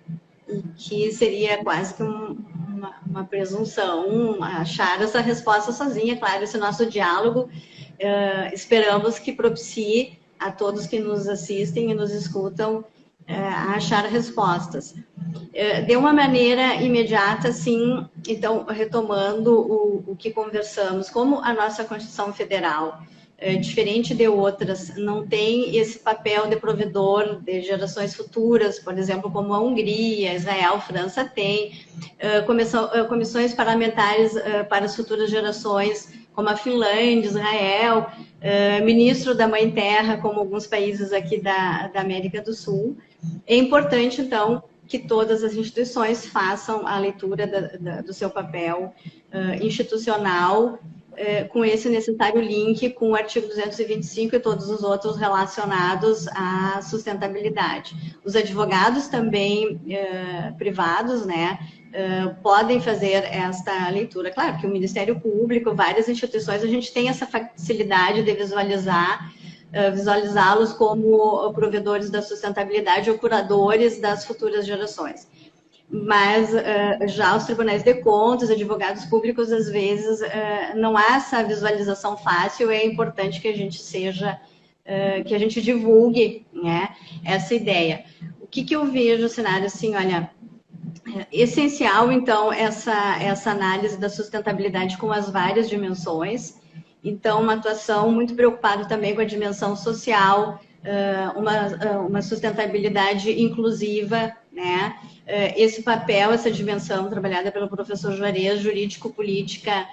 e que seria quase que uma presunção achar essa resposta sozinha. Claro, esse nosso diálogo esperamos que propicie a todos que nos assistem e nos escutam a achar respostas. De uma maneira imediata, sim, então, retomando o que conversamos, como a nossa Constituição Federal, diferente de outras, não tem esse papel de provedor de gerações futuras, por exemplo, como a Hungria, Israel, França tem, comissões parlamentares para as futuras gerações como a Finlândia, Israel, ministro da Mãe Terra, como alguns países aqui da América do Sul. É importante, então, que todas as instituições façam a leitura do seu papel institucional, com esse necessário link com o artigo 225 e todos os outros relacionados à sustentabilidade. Os advogados também privados, né, podem fazer esta leitura. Claro que o Ministério Público, várias instituições, a gente tem essa facilidade de visualizá-los como provedores da sustentabilidade ou curadores das futuras gerações. Mas já os tribunais de contas, advogados públicos, às vezes não há essa visualização fácil. É importante que a gente que a gente divulgue, né, essa ideia. O que eu vejo, cenário, assim, olha, essencial, então, essa análise da sustentabilidade com as várias dimensões. Então, uma atuação muito preocupada também com a dimensão social, uma sustentabilidade inclusiva, né? Esse papel, essa dimensão trabalhada pelo professor Juarez, jurídico-política,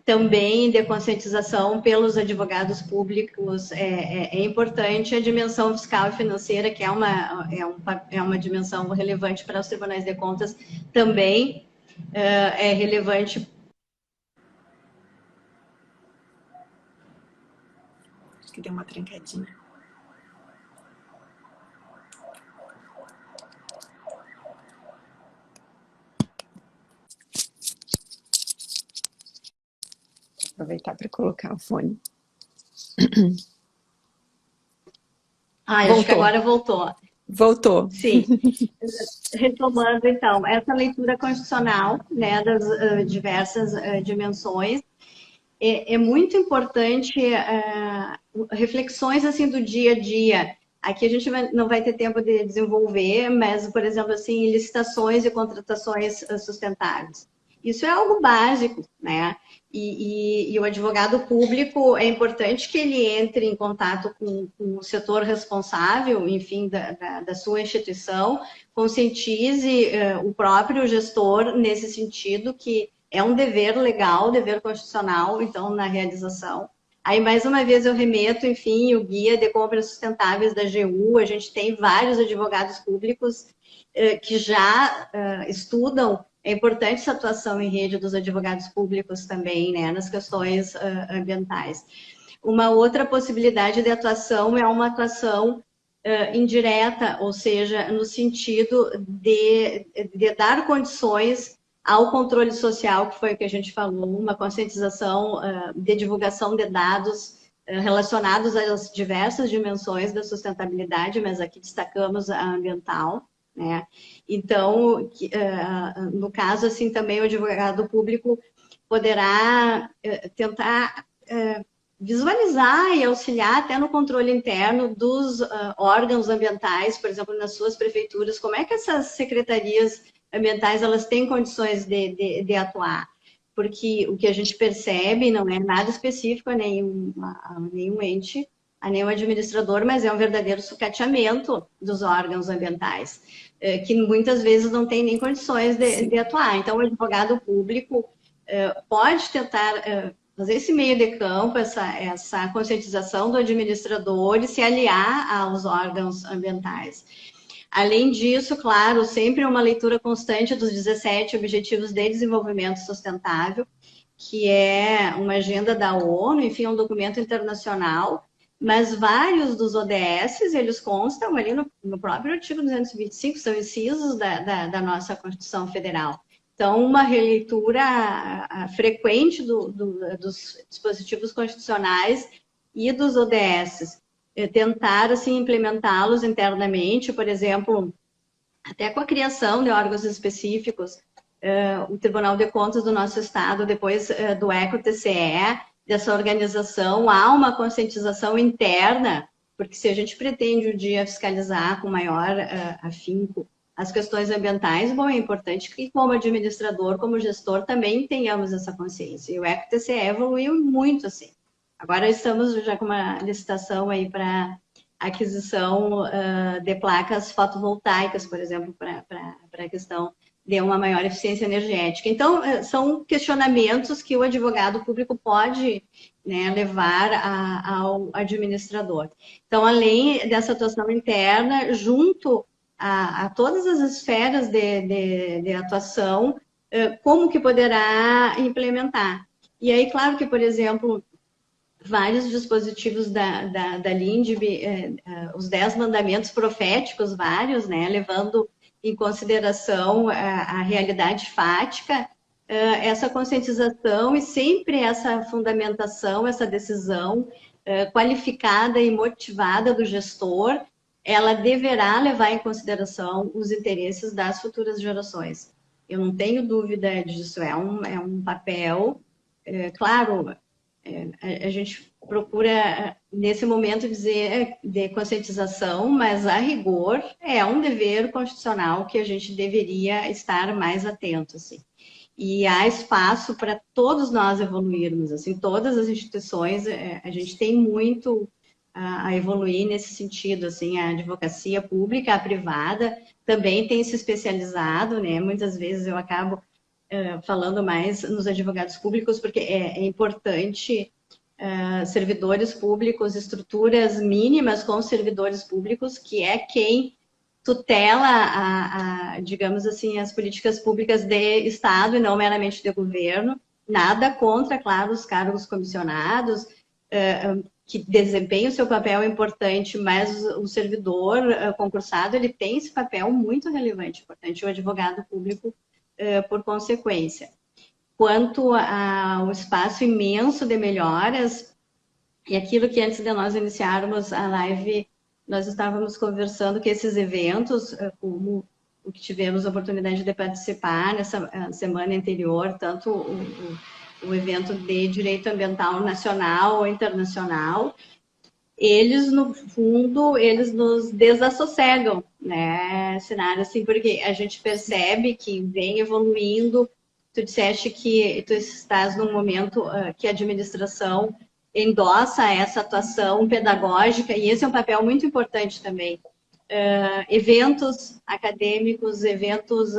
também de conscientização pelos advogados públicos é importante. A dimensão fiscal e financeira, que é uma dimensão relevante para os tribunais de contas, também é relevante. Acho que deu uma trancadinha. Vou aproveitar para colocar o fone. Acho que agora voltou. Voltou. Sim. Retomando, então, essa leitura constitucional, né, das diversas dimensões, é muito importante reflexões assim do dia a dia. Aqui a gente não vai ter tempo de desenvolver, mas, por exemplo, assim, licitações e contratações sustentáveis. Isso é algo básico, né? E o advogado público, é importante que ele entre em contato com o setor responsável, enfim, da sua instituição, conscientize o próprio gestor nesse sentido, que é um dever legal, dever constitucional, então, na realização. Aí, mais uma vez, eu remeto, enfim, o Guia de Compras Sustentáveis da AGU. A gente tem vários advogados públicos que já estudam. É importante essa atuação em rede dos advogados públicos também, né, nas questões ambientais. Uma outra possibilidade de atuação é uma atuação indireta, ou seja, no sentido de dar condições ao controle social, que foi o que a gente falou, uma conscientização de divulgação de dados relacionados às diversas dimensões da sustentabilidade, mas aqui destacamos a ambiental, né? Então, no caso, assim, também o advogado público poderá tentar visualizar e auxiliar até no controle interno dos órgãos ambientais, por exemplo, nas suas prefeituras, como é que essas secretarias ambientais elas têm condições de atuar. Porque o que a gente percebe não é nada específico a nenhum ente, a nenhum administrador, mas é um verdadeiro sucateamento dos órgãos ambientais, que muitas vezes não tem nem condições de atuar. Então, o advogado público pode tentar fazer esse meio de campo, essa conscientização do administrador e se aliar aos órgãos ambientais. Além disso, claro, sempre uma leitura constante dos 17 Objetivos de Desenvolvimento Sustentável, que é uma agenda da ONU, enfim, um documento internacional, mas vários dos ODS, eles constam ali no próprio artigo 225, são incisos da nossa Constituição Federal. Então, uma releitura frequente dos dispositivos constitucionais e dos ODS, tentar, assim, implementá-los internamente, por exemplo, até com a criação de órgãos específicos, o Tribunal de Contas do nosso Estado, depois do ECO-TCE, dessa organização, há uma conscientização interna, porque se a gente pretende um dia fiscalizar com maior afinco as questões ambientais, bom, é importante que como administrador, como gestor, também tenhamos essa consciência. E o ECO-TCE evoluiu muito, assim. Agora estamos já com uma licitação aí para aquisição de placas fotovoltaicas, por exemplo, para a questão dê uma maior eficiência energética. Então, são questionamentos que o advogado público pode, né, levar ao administrador. Então, além dessa atuação interna, junto a todas as esferas de atuação, como que poderá implementar? E aí, claro que, por exemplo, vários dispositivos da LINDB, os 10 mandamentos proféticos, vários, né, levando em consideração a realidade fática, essa conscientização e sempre essa fundamentação, essa decisão qualificada e motivada do gestor, ela deverá levar em consideração os interesses das futuras gerações. Eu não tenho dúvida disso, é um papel, claro, a gente procura, nesse momento, dizer de conscientização, mas, a rigor, é um dever constitucional que a gente deveria estar mais atento, assim. E há espaço para todos nós evoluirmos, assim, todas as instituições, a gente tem muito a evoluir nesse sentido, assim, a advocacia pública, a privada, também tem se especializado, né, muitas vezes eu acabo falando mais nos advogados públicos, porque é importante servidores públicos, estruturas mínimas com servidores públicos, que é quem tutela, digamos assim, as políticas públicas de Estado e não meramente de governo. Nada contra, claro, os cargos comissionados, que desempenham o seu papel importante, mas o servidor concursado, ele tem esse papel muito relevante, importante, o advogado público, por consequência. Quanto ao espaço imenso de melhoras, e aquilo que antes de nós iniciarmos a live, nós estávamos conversando que esses eventos, como o que tivemos a oportunidade de participar nessa semana anterior, tanto o evento de direito ambiental nacional ou internacional, eles, no fundo, eles nos desassossegam, né, Sinara, assim, porque a gente percebe que vem evoluindo. Tu disseste que tu estás num momento que a administração endossa essa atuação pedagógica, e esse é um papel muito importante também. Eventos acadêmicos, eventos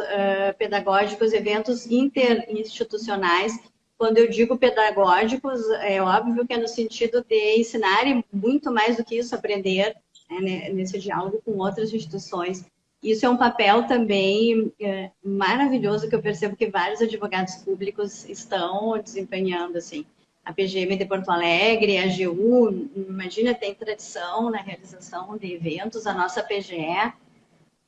pedagógicos, eventos interinstitucionais. Quando eu digo pedagógicos, é óbvio que é no sentido de ensinar e muito mais do que isso, aprender, né, nesse diálogo com outras instituições. Isso é um papel também maravilhoso que eu percebo que vários advogados públicos estão desempenhando, assim. A PGM de Porto Alegre, a AGU, imagina, tem tradição na realização de eventos, a nossa PGE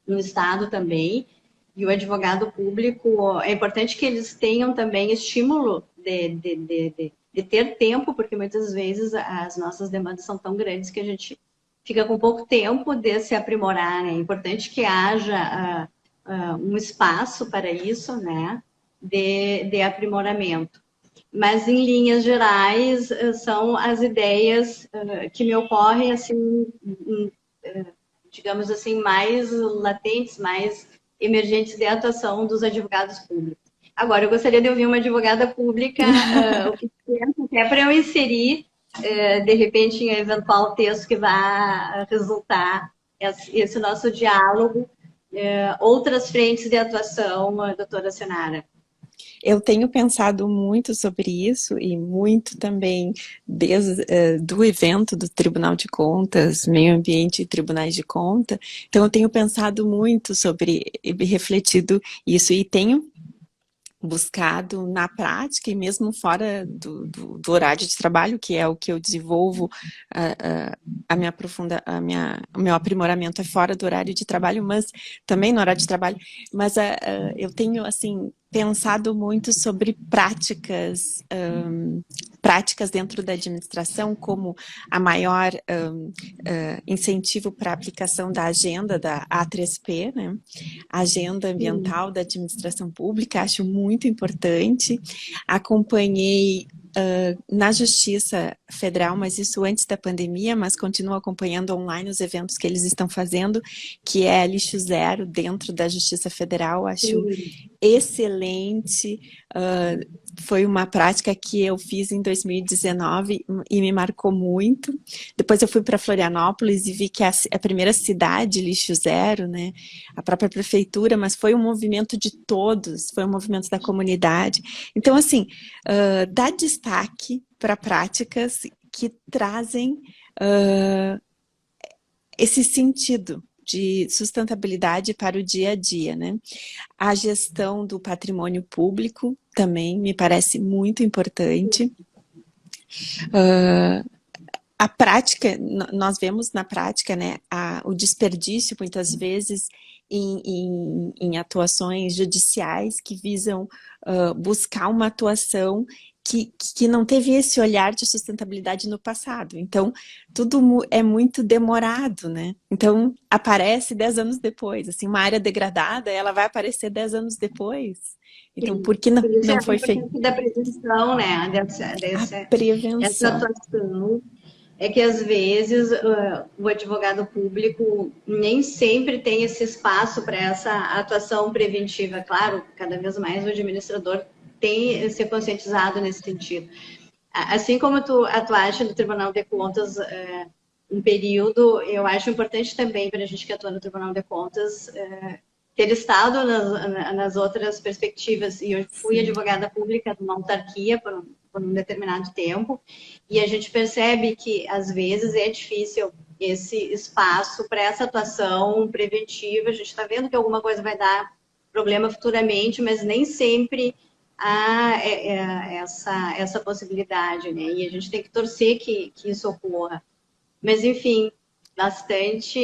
no Estado também, e o advogado público, é importante que eles tenham também estímulo de ter tempo, porque muitas vezes as nossas demandas são tão grandes que a gente fica com pouco tempo de se aprimorar, né? É importante que haja um espaço para isso, né? De aprimoramento. Mas, em linhas gerais, são as ideias que me ocorrem, assim, digamos assim, mais latentes, mais emergentes de atuação dos advogados públicos. Agora, eu gostaria de ouvir uma advogada pública, o que pensa, até para eu inserir, de repente, em eventual texto que vai resultar esse nosso diálogo, outras frentes de atuação, doutora Sinara. Eu tenho pensado muito sobre isso e muito também desde do evento do Tribunal de Contas, Meio Ambiente e Tribunais de Conta. Então, eu tenho pensado muito sobre e refletido isso e tenho buscado na prática e mesmo fora do horário de trabalho, que é o que eu desenvolvo, o meu aprimoramento é fora do horário de trabalho, mas também no horário de trabalho, mas eu tenho, assim, pensado muito sobre práticas dentro da administração, como a maior incentivo para a aplicação da agenda da A3P, né? Agenda Ambiental da Administração Pública, acho muito importante. Acompanhei na Justiça Federal, mas isso antes da pandemia, mas continuo acompanhando online os eventos que eles estão fazendo, que é Lixo Zero dentro da Justiça Federal, acho excelente. foi uma prática que eu fiz em 2019 e me marcou muito. Depois eu fui para Florianópolis e vi que a primeira cidade lixo zero, né? A própria prefeitura, mas foi um movimento de todos, foi um movimento da comunidade. Então, assim, dá destaque para práticas que trazem esse sentido de sustentabilidade para o dia a dia, né? A gestão do patrimônio público também me parece muito importante. A prática, nós vemos na prática, né, o desperdício, muitas vezes, em atuações judiciais que visam buscar uma atuação que não teve esse olhar de sustentabilidade no passado. Então, tudo é muito demorado, né? Então, aparece 10 anos depois. Assim, uma área degradada, ela vai aparecer 10 anos depois. Então, por que Por isso é não a foi feito? importância da prevenção, né? A Essa prevenção. atuação é que, às vezes, o advogado público nem sempre tem esse espaço para essa atuação preventiva. Claro, cada vez mais o administrador tem se conscientizado nesse sentido. Assim como tu atuaste no Tribunal de Contas um período, eu acho importante também para a gente que atua no Tribunal de Contas ter estado nas outras perspectivas. E eu fui advogada pública de uma autarquia por um determinado tempo, e a gente percebe que, às vezes, é difícil esse espaço para essa atuação preventiva. A gente está vendo que alguma coisa vai dar problema futuramente, mas nem sempre há essa possibilidade, né? E a gente tem que torcer que isso ocorra. Mas, enfim, bastante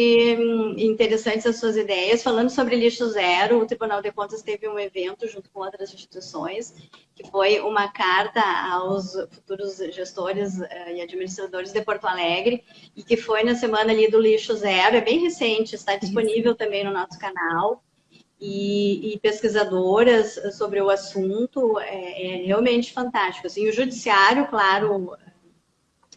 interessantes as suas ideias. Falando sobre lixo zero, o Tribunal de Contas teve um evento junto com outras instituições, que foi uma carta aos futuros gestores e administradores de Porto Alegre, e que foi na semana ali do lixo zero. É bem recente, está disponível também no nosso canal. E pesquisadoras sobre o assunto, é realmente fantástico. Assim, o judiciário, claro,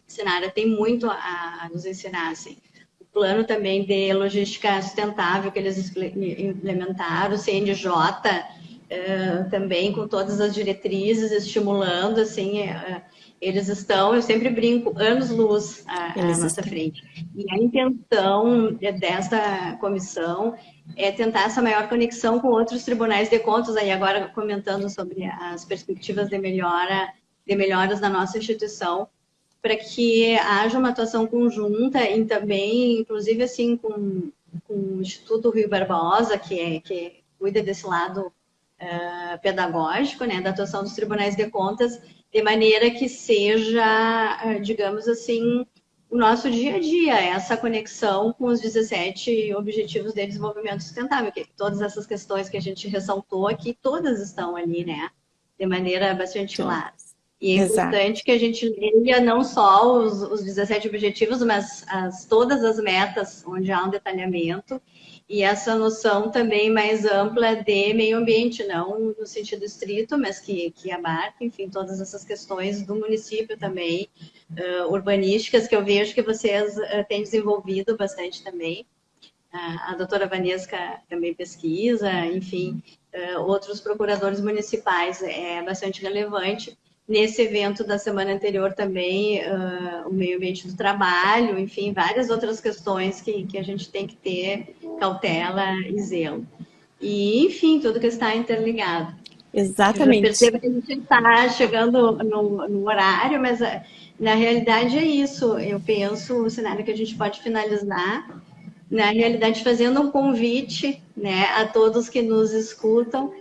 Sinara, tem muito a nos ensinar. Assim. O plano também de logística sustentável que eles implementaram, o CNJ, também com todas as diretrizes, estimulando, assim, eles estão, eu sempre brinco, anos-luz à nossa frente. E a intenção dessa comissão é tentar essa maior conexão com outros tribunais de contas, aí agora comentando sobre as perspectivas de melhoras na nossa instituição, para que haja uma atuação conjunta e também, inclusive, assim, com o Instituto Rui Barbosa, que cuida desse lado pedagógico, né, da atuação dos tribunais de contas, de maneira que seja, digamos assim, o nosso dia a dia, essa conexão com os 17 Objetivos de Desenvolvimento Sustentável, que todas essas questões que a gente ressaltou aqui, todas estão ali, né, de maneira bastante clara. E é importante que a gente leia não só os 17 objetivos, mas todas as metas onde há um detalhamento, e essa noção também mais ampla de meio ambiente, não no sentido estrito, mas que abarca, enfim, todas essas questões do município também, urbanísticas, que eu vejo que vocês têm desenvolvido bastante também. A doutora Vanesca também pesquisa, enfim, outros procuradores municipais, é bastante relevante. Nesse evento da semana anterior também, o meio ambiente do trabalho, enfim, várias outras questões que a gente tem que ter cautela e zelo. E, enfim, tudo que está interligado. Exatamente. Eu percebo que a gente está chegando no horário, mas na realidade é isso. Eu penso, o cenário que a gente pode finalizar, na realidade fazendo um convite, né, a todos que nos escutam,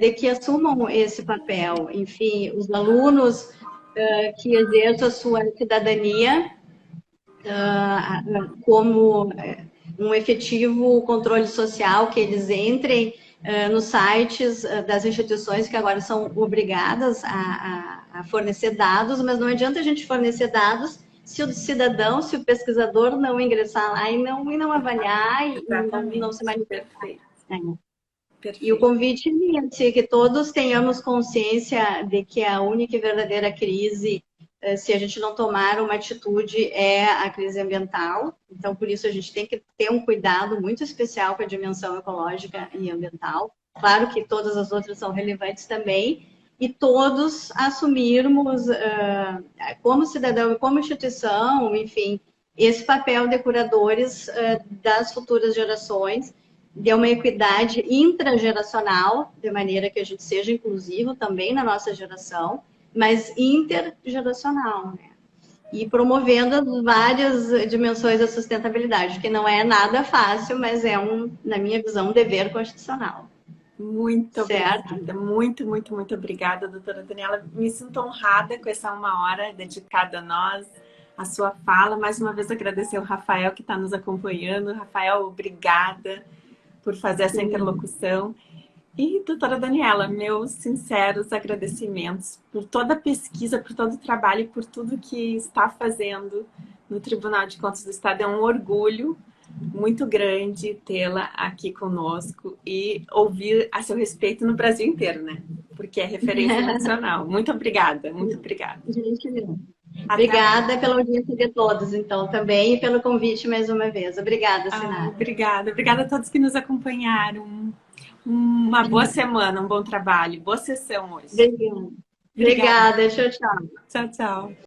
de que assumam esse papel. Enfim, os alunos que exerçam a sua cidadania como um efetivo controle social, que eles entrem nos sites das instituições que agora são obrigadas a fornecer dados, mas não adianta a gente fornecer dados se o cidadão, se o pesquisador não ingressar lá e não avaliar e não se manifestar. Perfeito. E o convite é que todos tenhamos consciência de que a única e verdadeira crise, se a gente não tomar uma atitude, é a crise ambiental. Então, por isso, a gente tem que ter um cuidado muito especial com a dimensão ecológica e ambiental. Claro que todas as outras são relevantes também. e todos assumirmos, como cidadão e como instituição, enfim, esse papel de curadores das futuras gerações, de uma equidade intrageracional, de maneira que a gente seja inclusivo também na nossa geração, mas intergeracional, né? E promovendo as várias dimensões da sustentabilidade, que não é nada fácil, mas é na minha visão, um dever constitucional. Muito certo? obrigada, muito obrigada, doutora Daniela. Me sinto honrada com essa 1 hora dedicada a nós, a sua fala. Mais uma vez agradecer ao Rafael que está nos acompanhando. Rafael, obrigada por fazer essa interlocução. E, doutora Daniela, meus sinceros agradecimentos por toda a pesquisa, por todo o trabalho, por tudo que está fazendo no Tribunal de Contas do Estado. É um orgulho muito grande tê-la aqui conosco e ouvir a seu respeito no Brasil inteiro, né? Porque é referência nacional. Muito obrigada, muito obrigada. Obrigada pela audiência de todos, então, também, e pelo convite mais uma vez. Obrigada, Sinara. Obrigada a todos que nos acompanharam. Uma boa semana, um bom trabalho. Boa sessão hoje. Obrigada. Tchau, tchau. Tchau, tchau.